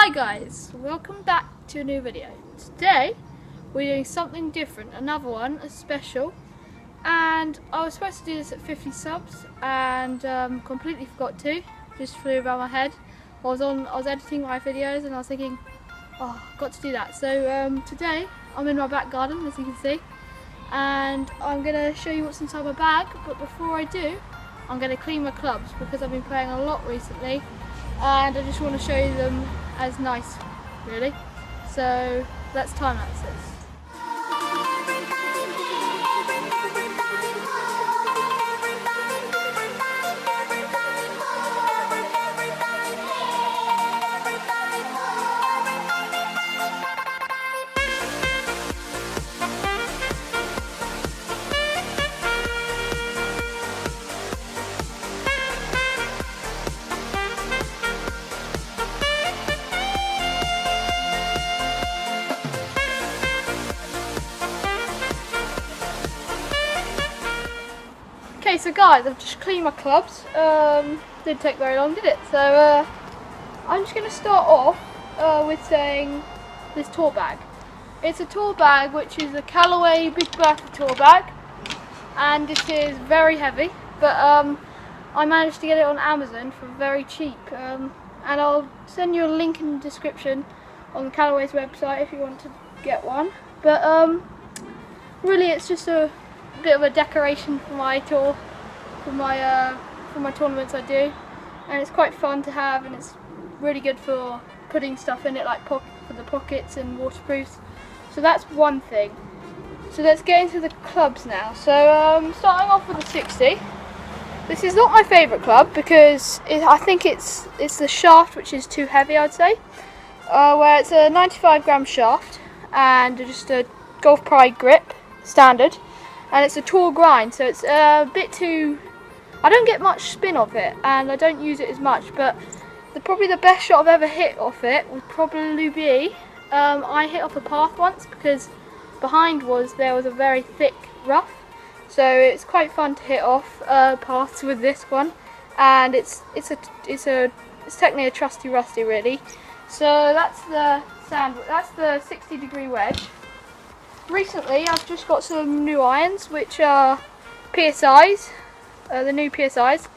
Hi guys, welcome back to a new video. Today we're doing something different, another one, a special, and I was supposed to do this at 50 subs and completely forgot to, just flew around my head. I was editing my videos and I was thinking, oh, I've got to do that. So today I'm in my back garden, as you can see, and I'm going to show you what's inside my bag, but before I do, I'm going to clean my clubs because I've been playing a lot recently and I just want to show you them as nice, really. So let's time lapse this. Okay, so guys, I've just cleaned my clubs. Didn't take very long, did it? So I'm just going to start off with saying this tour bag. It's a tour bag which is a Callaway Big Bertha tour bag, and it is very heavy, but I managed to get it on Amazon for very cheap, and I'll send you a link in the description on Callaway's website if you want to get one. But really it's just a bit of a decoration for my tour, for my tournaments I do, and it's quite fun to have, and it's really good for putting stuff in it, like for the pockets and waterproofs. So that's one thing. So let's get into the clubs now. So starting off with the 60. This is not my favourite club because I think it's the shaft which is too heavy, I'd say. Where it's a 95-gram shaft and just a Golf Pride grip, standard. And it's a tour grind, so it's a bit too, I don't get much spin off it and I don't use it as much, but probably the best shot I've ever hit off it would probably be, I hit off a path once because behind there was a very thick rough, so it's quite fun to hit off paths with this one, and it's technically a trusty rusty really. So that's the 60-degree wedge. Recently I've just got some new irons which are PSIs, the new PSIs,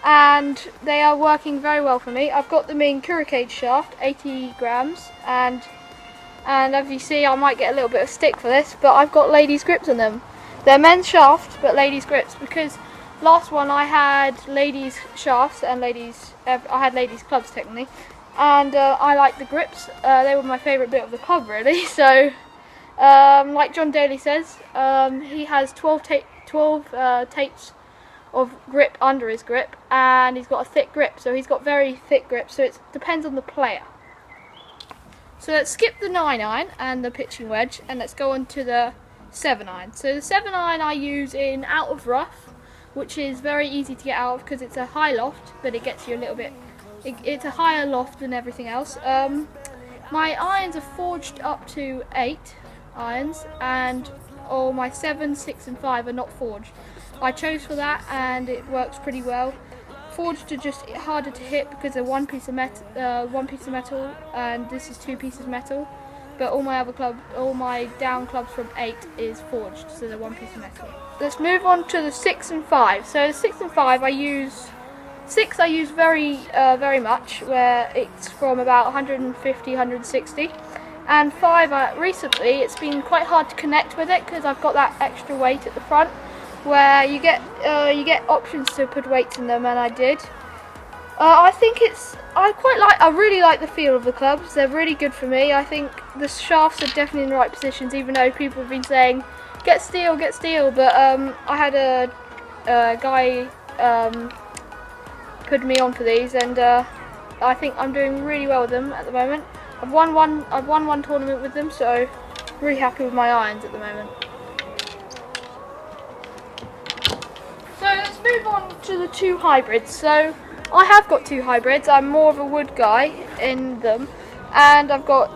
and they are working very well for me. I've got them in Curicade shaft, 80 grams, and as you see I might get a little bit of stick for this, but I've got ladies grips on them. They're men's shafts but ladies grips, because last one I had ladies shafts and I had ladies clubs technically, and I like the grips. They were my favourite bit of the club really. So like John Daly says, he has 12 tapes of grip under his grip, and he's got a thick grip, so he's got very thick grip, so it depends on the player. So let's skip the 9-iron and the pitching wedge and let's go on to the 7-iron. So the 7-iron I use in out of rough, which is very easy to get out of because it's a high loft, but it gets you a little bit, it's a higher loft than everything else. My irons are forged up to 8 irons, and all my 7, 6 and 5 are not forged. I chose for that and it works pretty well. Forged are just harder to hit because they're one piece of metal, and this is 2 pieces of metal, but all my down clubs from 8 is forged, so they're 1 piece of metal. Let's move on to the 6 and 5. So the 6 and 5 I use very much, where it's from about 150, 160. And 5, recently it's been quite hard to connect with it because I've got that extra weight at the front, where you get options to put weights in them, and I did. I really like the feel of the clubs. They're really good for me. I think the shafts are definitely in the right positions, even though people have been saying get steel, but I had a guy put me on for these, and I think I'm doing really well with them at the moment. I've won one tournament with them, so really happy with my irons at the moment. So let's move on to the 2 hybrids. So I have got 2 hybrids. I'm more of a wood guy in them, and I've got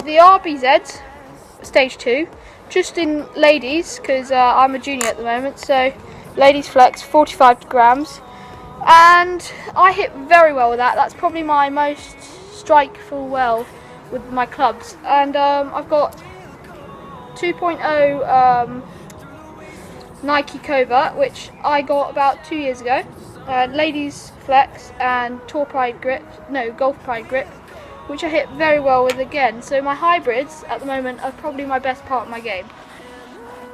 the RBZ stage 2, just in ladies because I'm a junior at the moment. So ladies flex, 45 grams, and I hit very well with that. That's probably my most strike full well with my clubs. And I've got 2.0 Nike Covert, which I got about 2 years ago. Ladies Flex and Golf Pride grip, which I hit very well with again. So my hybrids at the moment are probably my best part of my game.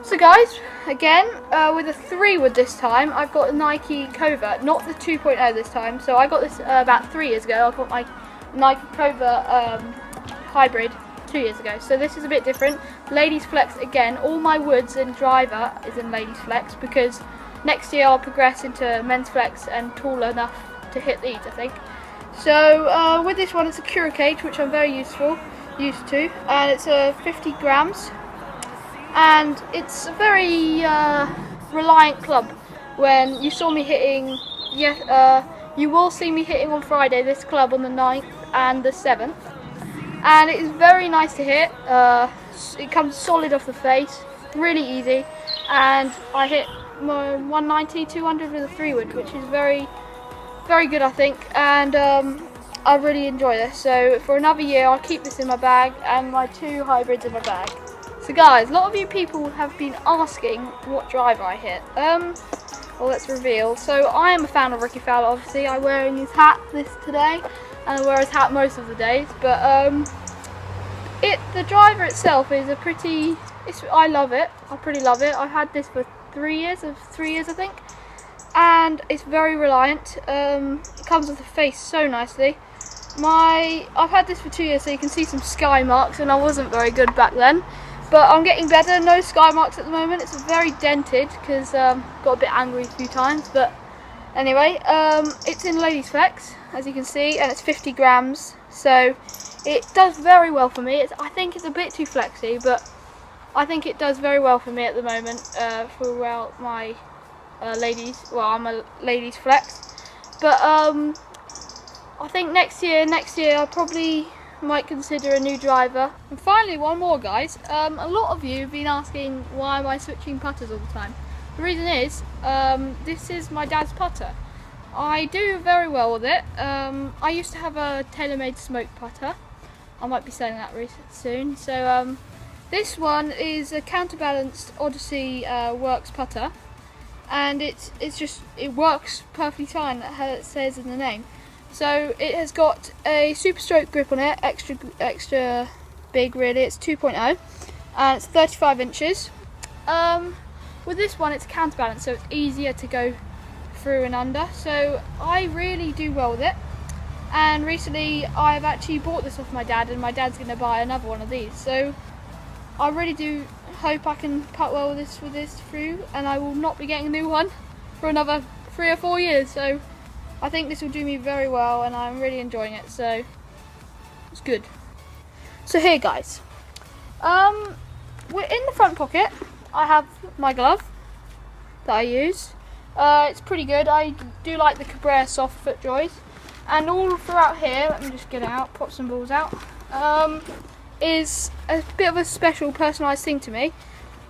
So guys, again, with a 3-wood this time, I've got a Nike Covert, not the 2.0 this time. So I got this about 3 years ago. I got my Nike Covert hybrid 2 years ago. So this is a bit different. Ladies Flex again, all my woods and driver is in Ladies Flex because next year I'll progress into men's flex and tall enough to hit these, I think. So with this one it's a Cura cage, which I'm very used to, and it's 50 grams. And it's a very reliant club. When you saw me hitting, you will see me hitting on Friday this club on the 9th and the 7th. And it is very nice to hit. It comes solid off the face, really easy. And I hit my 190, 200 with a 3-wood, which is very, very good, I think. And I really enjoy this. So for another year, I'll keep this in my bag and my 2 hybrids in my bag. So guys, a lot of you people have been asking what driver I hit. Well, let's reveal. So I am a fan of Ricky Fowler, obviously. I'm wearing his hat today, and I wear his hat most of the days. But the driver itself is I love it. I pretty love it. I've had this for 3 years, I think. And it's very reliant. It comes with the face so nicely. I've had this for 2 years, so you can see some sky marks, and I wasn't very good back then. But I'm getting better. No sky marks at the moment. It's very dented because got a bit angry a few times. But anyway, it's in Ladies Flex, as you can see, and it's 50 grams. So it does very well for me. I think it's a bit too flexy, but I think it does very well for me at the moment for my ladies. Well, I'm a Ladies Flex, but I think next year I probably might consider a new driver. And finally, one more, guys. A lot of you have been asking why am I switching putters all the time. The reason is this is my dad's putter. I do very well with it. I used to have a TaylorMade smoke putter. I might be selling that soon. So this one is a counterbalanced Odyssey Works putter, and it works perfectly fine, as it says in the name. So it has got a super stroke grip on it, extra big really. It's 2.0 and it's 35 inches. With this one it's counterbalanced, so it's easier to go through and under. So I really do well with it. And recently I've actually bought this off my dad, and my dad's going to buy another one of these. So I really do hope I can putt well with this through, and I will not be getting a new one for another 3 or 4 years. So I think this will do me very well, and I'm really enjoying it, so it's good. So here, guys, we're in the front pocket. I have my glove that I use. It's pretty good. I do like the Cabrera soft foot joys, and all throughout here, let me just get it out, pop some balls out, is a bit of a special personalised thing to me.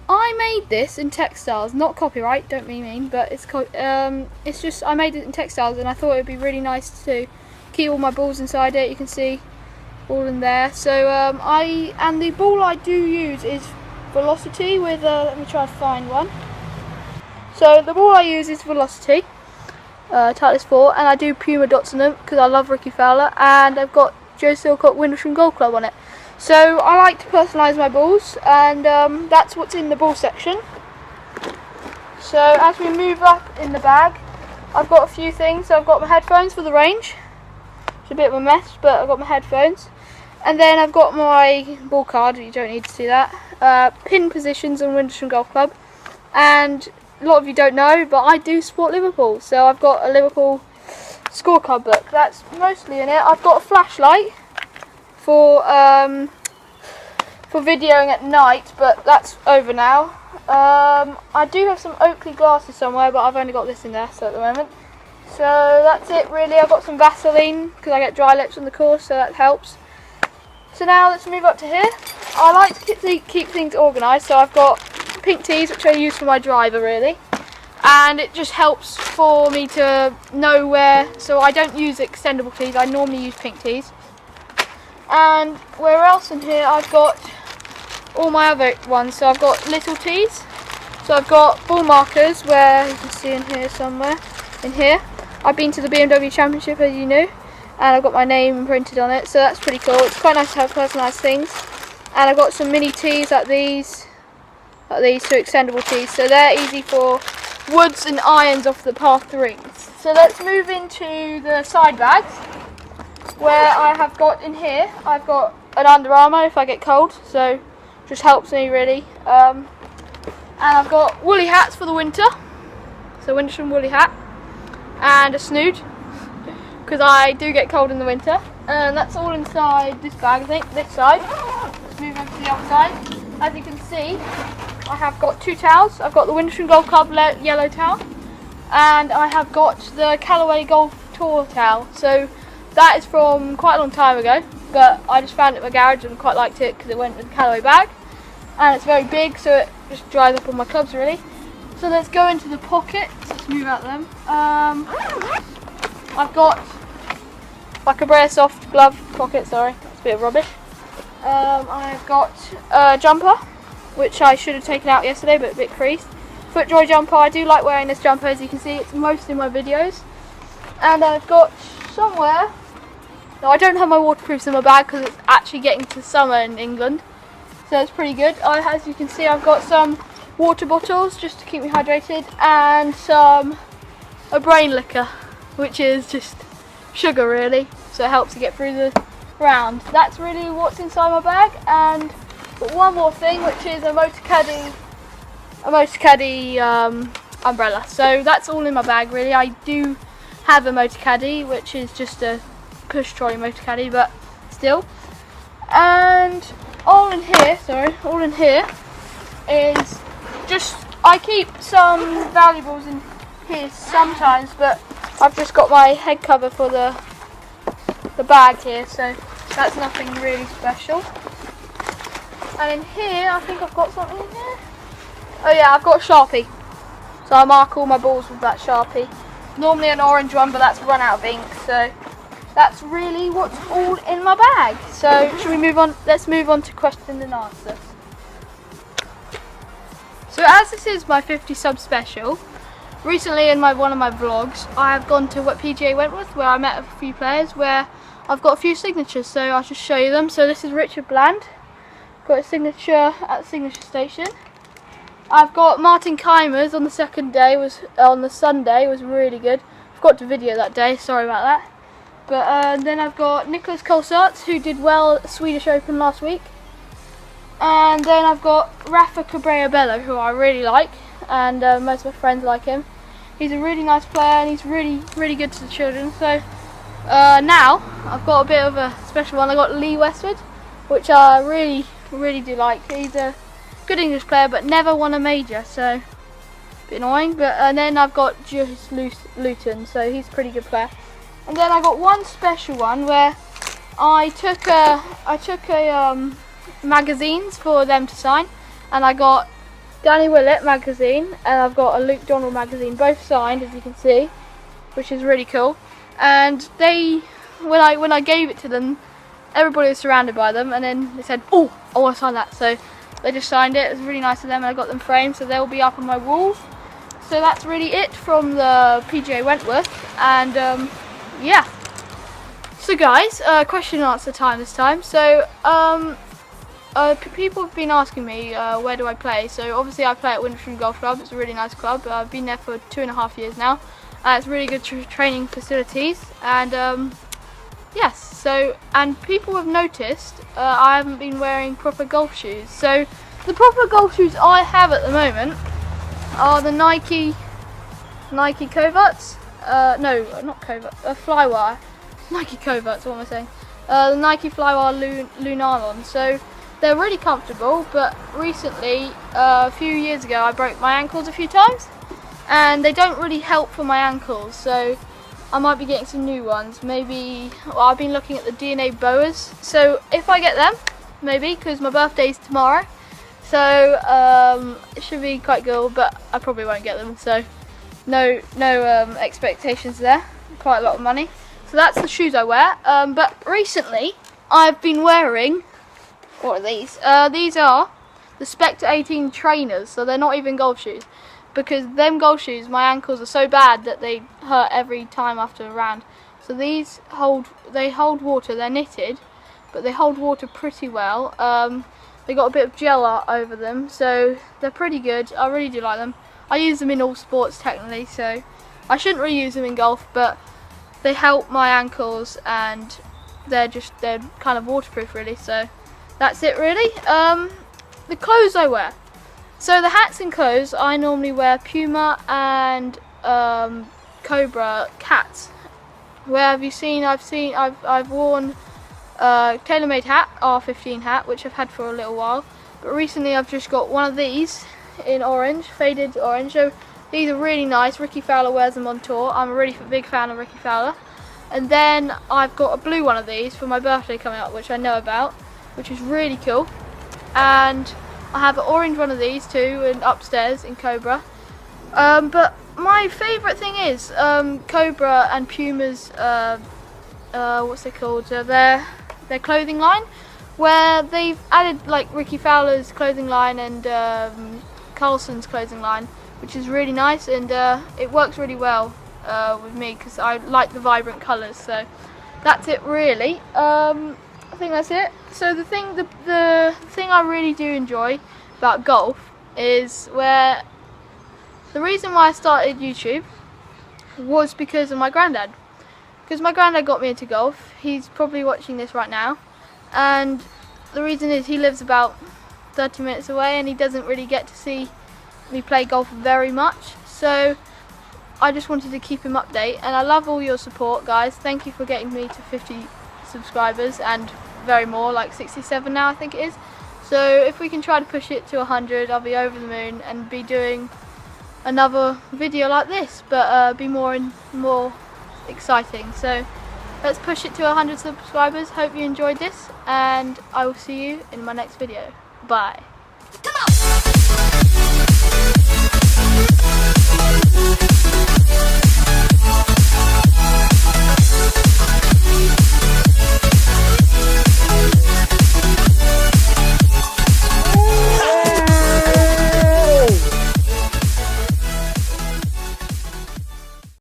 I made this in textiles, not copyright, don't be mean, but it's just I made it in textiles, and I thought it would be really nice to keep all my balls inside it. You can see all in there. So and the ball I do use is Velocity with let me try to find one. So the ball I use is Velocity, Titleist 4, and I do Puma dots on them because I love Ricky Fowler, and I've got Joe Silcock Windlesham Golf Club on it. So I like to personalise my balls, and that's what's in the ball section. So as we move up in the bag, I've got a few things. So I've got my headphones for the range. It's a bit of a mess, but I've got my headphones. And then I've got my ball card, you don't need to see that. Pin positions on Windlesham Golf Club. And a lot of you don't know, but I do support Liverpool. So I've got a Liverpool scorecard book. That's mostly in it. I've got a flashlight for videoing at night, but that's over now. I do have some Oakley glasses somewhere, but I've only got this in there so at the moment. So that's it really. I've got some Vaseline because I get dry lips on the course, so that helps. So now let's move up to here. I like to keep things organised, so I've got pink tees, which I use for my driver really, and it just helps for me to know where. So I don't use extendable tees, I normally use pink tees. And where else in here, I've got all my other ones. So I've got little tees. So I've got ball markers, where you can see in here somewhere. In here, I've been to the BMW Championship, as you know, and I've got my name printed on it. So that's pretty cool. It's quite nice to have personalised things. And I've got some mini tees like these two extendable tees. So they're easy for woods and irons off the par 3s. So let's move into the side bags, where I have got in here, I've got an Under Armour if I get cold, so just helps me really. And I've got woolly hats for the winter, so Wintersham woolly hat, and a snood, because I do get cold in the winter. And that's all inside this bag, I think, this side. Let's move over to the other side. As you can see, I have got 2 towels. I've got the Wintersham Golf Club yellow towel, and I have got the Callaway Golf Tour towel. So that is from quite a long time ago, but I just found it in my garage and quite liked it because it went with the Callaway bag, and it's very big, so it just dries up on my clubs really. So let's go into the pockets. Let's move out them. I've got like a Brea soft glove pocket. Sorry, that's a bit of rubbish. I've got a jumper, which I should have taken out yesterday, but a bit creased. FootJoy jumper. I do like wearing this jumper, as you can see. It's most in my videos. And I've got somewhere. No, I don't have my waterproofs in my bag because it's actually getting to summer in England, so it's pretty good. As you can see, I've got some water bottles just to keep me hydrated, and a brain liquor, which is just sugar really, so it helps to get through the round. That's really what's inside my bag. And but one more thing, which is a motor caddy umbrella. So that's all in my bag really. I do have a motor caddy, which is just a push trolley motor caddy, but still. And all in here is just, I keep some valuables in here sometimes, but I've just got my head cover for the bag here, so that's nothing really special. And in here, I think I've got something in here. Oh yeah, I've got a Sharpie, so I mark all my balls with that Sharpie. Normally an orange one, but that's run out of ink, so that's really what's all in my bag. So should we move on? Let's move on to question and answers. So as this is my 50 sub special, recently in one of my vlogs, I have gone to PGA Wentworth, where I met a few players, where I've got a few signatures, so I'll just show you them. So this is Richard Bland, got a signature at the signature station. I've got Martin Keimers on the Sunday, was really good. Forgot to video that day, sorry about that. But then I've got Nicholas Kolsarts, who did well at the Swedish Open last week. And then I've got Rafa Cabrera-Bello, who I really like, and most of my friends like him. He's a really nice player, and he's really good to the children. So now I've got a bit of a special one. I got Lee Westwood, which I really do like. He's a good English player, but never won a major, so a bit annoying. But and then I've got Julius Luton, so he's a pretty good player. And then I got one special one where I took magazines for them to sign, and I got Danny Willett magazine, and I've got a Luke Donald magazine, both signed, as you can see, which is really cool. And they, when I gave it to them, everybody was surrounded by them, and then they said, "Oh, I want to sign that." So they just signed it. It was really nice of them, and I got them framed, so they'll be up on my walls. So that's really it from the PGA Wentworth, and yeah. So guys, question and answer time this time. So people have been asking me where do I play. So obviously I play at Wintersham Golf Club. It's a really nice club. I've been there for 2.5 years now. It's really good training facilities, and yes. So, and people have noticed I haven't been wearing proper golf shoes. So the proper golf shoes I have at the moment are the Nike Coverts. No, not Covert. Flywire. Nike Coverts. What am I saying? The Nike Flywire Lunarlon. So they're really comfortable. But recently, a few years ago, I broke my ankles a few times, and they don't really help for my ankles. So I might be getting some new ones. Maybe. Well, I've been looking at the DNA Boas. So if I get them, maybe, because my birthday's tomorrow. So it should be quite good, but I probably won't get them. So no expectations there. Quite a lot of money. So that's the shoes I wear. But recently I've been wearing, what are these? These are the Spectre 18 trainers, so they're not even golf shoes. Because them golf shoes, my ankles are so bad that they hurt every time after a round. So these hold water, they're knitted, but they hold water pretty well. They got a bit of gel over them, so they're pretty good. I really do like them. I use them in all sports technically, so I shouldn't really use them in golf, but they help my ankles and they're kind of waterproof really, so that's it really. The clothes I wear. So the hats and clothes, I normally wear Puma and Cobra cats. Where have you seen? I've worn TaylorMade hat, R15 hat, which I've had for a little while. But recently I've just got one of these in orange, faded orange. So these are really nice. Ricky Fowler wears them on tour. I'm a really big fan of Ricky Fowler. And then I've got a blue one of these for my birthday coming up, which I know about, which is really cool. And I have an orange one of these too, and upstairs in Cobra. But my favourite thing is Cobra and Puma's, what's it called? Their clothing line, where they've added like Ricky Fowler's clothing line and Carlson's clothing line, which is really nice, and it works really well with me because I like the vibrant colours. So that's it really. I think that's it. So the thing I really do enjoy about golf is where the reason why I started YouTube was because of my granddad. Because my granddad got me into golf. He's probably watching this right now, and the reason is he lives about 30 minutes away and he doesn't really get to see me play golf very much. So I just wanted to keep him updated, and I love all your support, guys. Thank you for getting me to 50 subscribers and very more, like 67 now I think it is. So if we can try to push it to 100, I'll be over the moon and be doing another video like this, but be more exciting. So let's push it to 100 subscribers. Hope you enjoyed this, and I will see you in my next video. Bye. Come on.